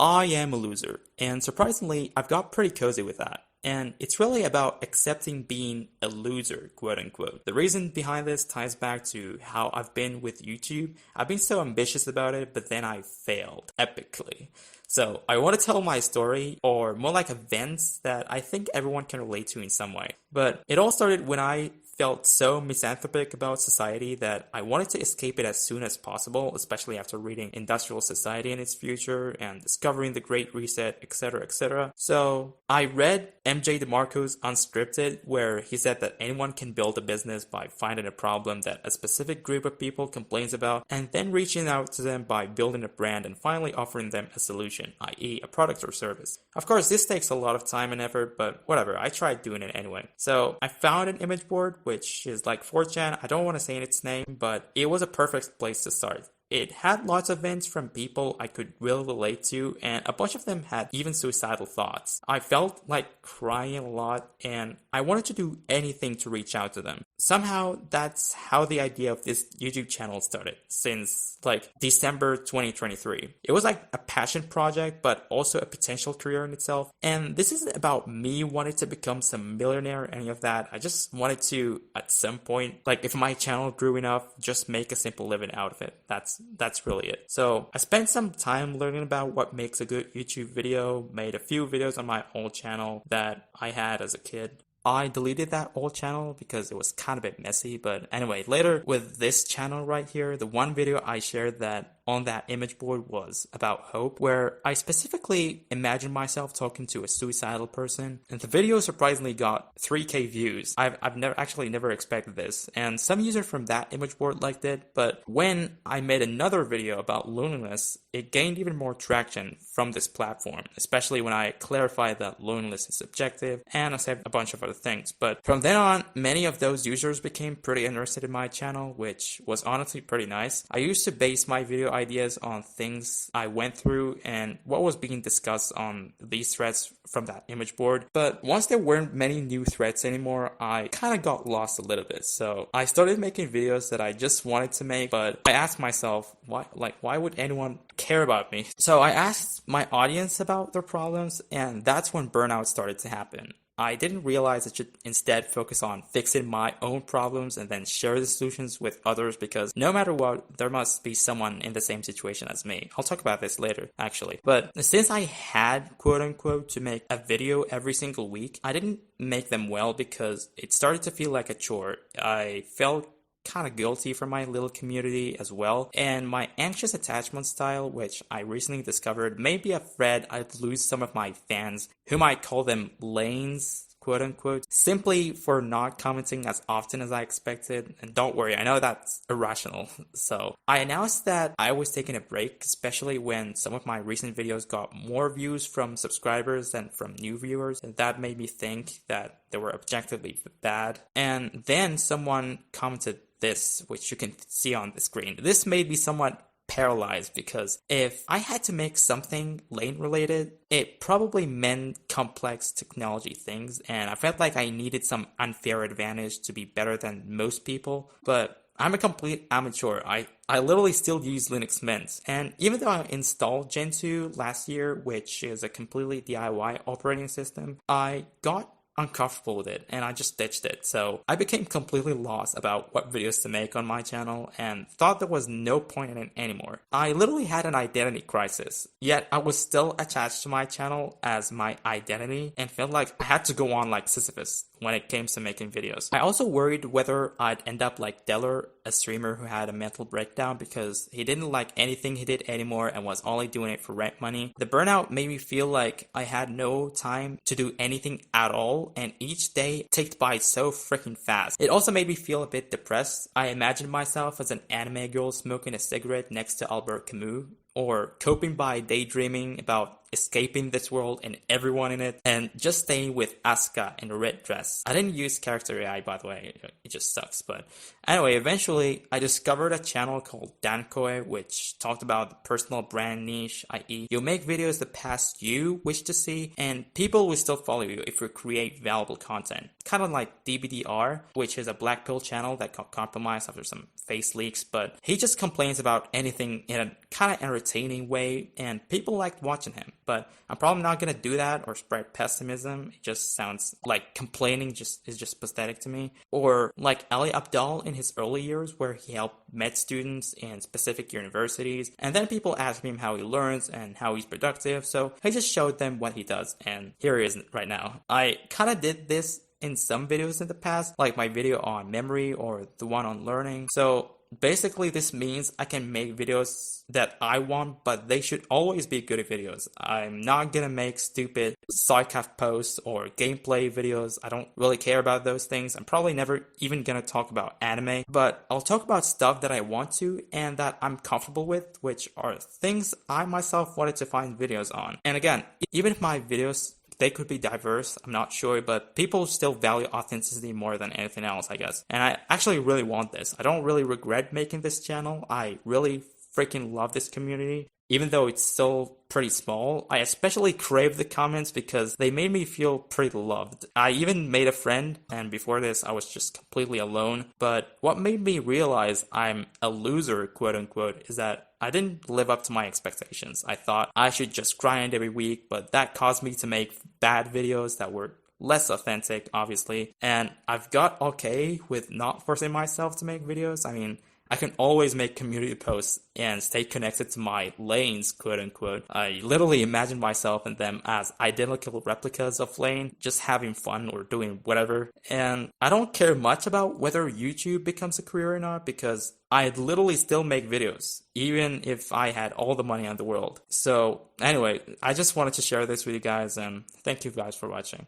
I am a loser, and surprisingly, I've got pretty cozy with that. And it's really about accepting being a loser, quote unquote. The reason behind this ties back to how I've been with YouTube. I've been so ambitious about it, but then I failed epically. So I want to tell my story, or more like events that I think everyone can relate to in some way. But it all started when I felt so misanthropic about society that I wanted to escape it as soon as possible, especially after reading Industrial Society and Its Future and discovering the Great Reset, etc., etc. So I read MJ DeMarco's Unscripted, where he said that anyone can build a business by finding a problem that a specific group of people complains about and then reaching out to them by building a brand and finally offering them a solution, i.e. a product or service. Of course, this takes a lot of time and effort, but whatever, I tried doing it anyway. So I found an image board, which is like 4chan. I don't want to say its name, but it was a perfect place to start. It had lots of events from people I could really relate to, and a bunch of them had even suicidal thoughts. I felt like crying a lot, and I wanted to do anything to reach out to them. Somehow, that's how the idea of this YouTube channel started, since like December 2023. It was like a passion project, but also a potential career in itself. And this isn't about me wanting to become some millionaire or any of that. I just wanted to, at some point, like if my channel grew enough, just make a simple living out of it. That's really it. So I spent some time learning about what makes a good YouTube video, made a few videos on my old channel that I had as a kid. I deleted that old channel because it was kind of a bit messy, but anyway, later with this channel right here, the one video I shared that on that image board was about hope, where I specifically imagined myself talking to a suicidal person, and the video surprisingly got 3K views. I've never expected this, and some user from that image board liked it, but when I made another video about loneliness, it gained even more traction from this platform, especially when I clarified that loneliness is subjective, and I said a bunch of other things. But from then on, many of those users became pretty interested in my channel, which was honestly pretty nice. I used to base my video ideas on things I went through and what was being discussed on these threads from that image board. But once there weren't many new threads anymore, I kind of got lost a little bit. So I started making videos that I just wanted to make, but I asked myself, why would anyone care about me? So I asked my audience about their problems, and that's when burnout started to happen. I didn't realize I should instead focus on fixing my own problems and then share the solutions with others, because no matter what, there must be someone in the same situation as me. I'll talk about this later, actually. But since I had, quote unquote, to make a video every single week, I didn't make them well because it started to feel like a chore. I felt kind of guilty for my little community as well, and my anxious attachment style, which I recently discovered may be afraid I'd lose some of my fans, whom I call them lanes, quote unquote, simply for not commenting as often as I expected. And don't worry, I know that's irrational. So I announced that I was taking a break, especially when some of my recent videos got more views from subscribers than from new viewers, and that made me think that they were objectively bad. And then someone commented this, which you can see on the screen. This made me somewhat paralyzed, because if I had to make something lane related, it probably meant complex technology things, and I felt like I needed some unfair advantage to be better than most people. But I'm a complete amateur. I literally still use Linux Mint, and even though I installed Gentoo last year, which is a completely DIY operating system, I got uncomfortable with it and I just ditched it. So I became completely lost about what videos to make on my channel and thought there was no point in it anymore. I literally had an identity crisis, yet I was still attached to my channel as my identity and felt like I had to go on like Sisyphus when it came to making videos. I also worried whether I'd end up like Deller, a streamer who had a mental breakdown because he didn't like anything he did anymore and was only doing it for rent money. The burnout made me feel like I had no time to do anything at all, and each day ticked by so freaking fast. It also made me feel a bit depressed. I imagined myself as an anime girl smoking a cigarette next to Albert Camus, or coping by daydreaming about escaping this world and everyone in it, and just staying with Asuka in a red dress. I didn't use character AI, by the way, it just sucks. But anyway, eventually I discovered a channel called Dankoi, which talked about the personal brand niche, i.e. you'll make videos the past you wish to see, and people will still follow you if you create valuable content. Kind of like DBDR, which is a Black Pill channel that got compromised after some face leaks, but he just complains about anything in a kind of entertaining way, and people liked watching him. But I'm probably not gonna do that or spread pessimism. It just sounds like complaining is just pathetic to me. Or like Ali Abdal in his early years, where he helped med students in specific universities, and then people asked him how he learns and how he's productive, so he just showed them what he does, and here he is right now. I kind of did this in some videos in the past, like my video on memory or the one on learning. So basically this means I can make videos that I want, but they should always be good videos. I'm not gonna make stupid sarcasm posts or gameplay videos. I don't really care about those things. I'm probably never even gonna talk about anime, but I'll talk about stuff that I want to and that I'm comfortable with, which are things I myself wanted to find videos on. And again, even if my videos, they could be diverse, I'm not sure, but people still value authenticity more than anything else, I guess. And I actually really want this. I don't really regret making this channel. I really freaking love this community. Even though it's still pretty small, I especially crave the comments because they made me feel pretty loved. I even made a friend, and before this I was just completely alone. But what made me realize I'm a loser, quote unquote, is that I didn't live up to my expectations. I thought I should just grind every week, but that caused me to make bad videos that were less authentic, obviously. And I've got okay with not forcing myself to make videos. I mean, I can always make community posts and stay connected to my lanes, quote unquote. I literally imagine myself and them as identical replicas of Lane, just having fun or doing whatever. And I don't care much about whether YouTube becomes a career or not, because I'd literally still make videos, even if I had all the money in the world. So anyway, I just wanted to share this with you guys, and thank you guys for watching.